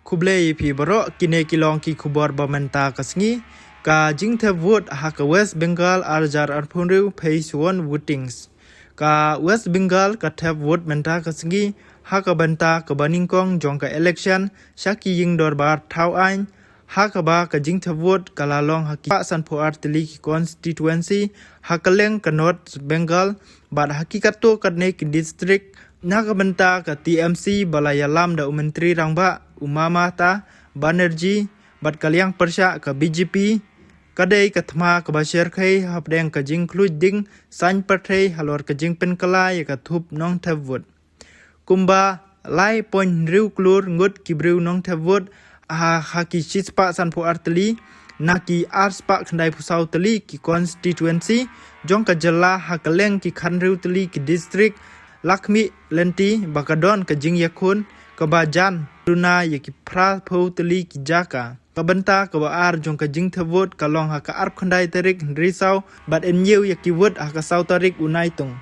Kublai pi barok kine kilong ki kubor bamenta kasngi ka jingthe vote haka West Bengal arjar arpunru phase 1 votings. Ka West Bengal ka thep vote menta kasngi haka banta ka baningkong jongka election shaki ying dorbar thau ain haka ba ka jingthe vote kalalong haki sanpo artili ki constituency hakaleng ka North Bengal bad hakikato kadne ki district naga banta ka TMC balayalam da menteri rangba Umamata Banerjee bat kaliang persya ka BJP kadai ka thma ka basher khai hapdeng ka jing ding san pathai halor ka jing penkala ya ka thup nong thavut kumba lai pon riu klur ngut kibriu nong thavut a haki chispa sanpo artli naki arspa khandai phusau tli ki constituency jong ka jala hakaleng ki khanriu tli ki district Lakmi Lenti Bakadon ka jing yakun kabajan Luna yaki pra pau teli ki jaka kabenta kabaar jong ka jing thavot kalong haka arp khandai tarik risau bat en yew yaki wot haka sau tarik unai tung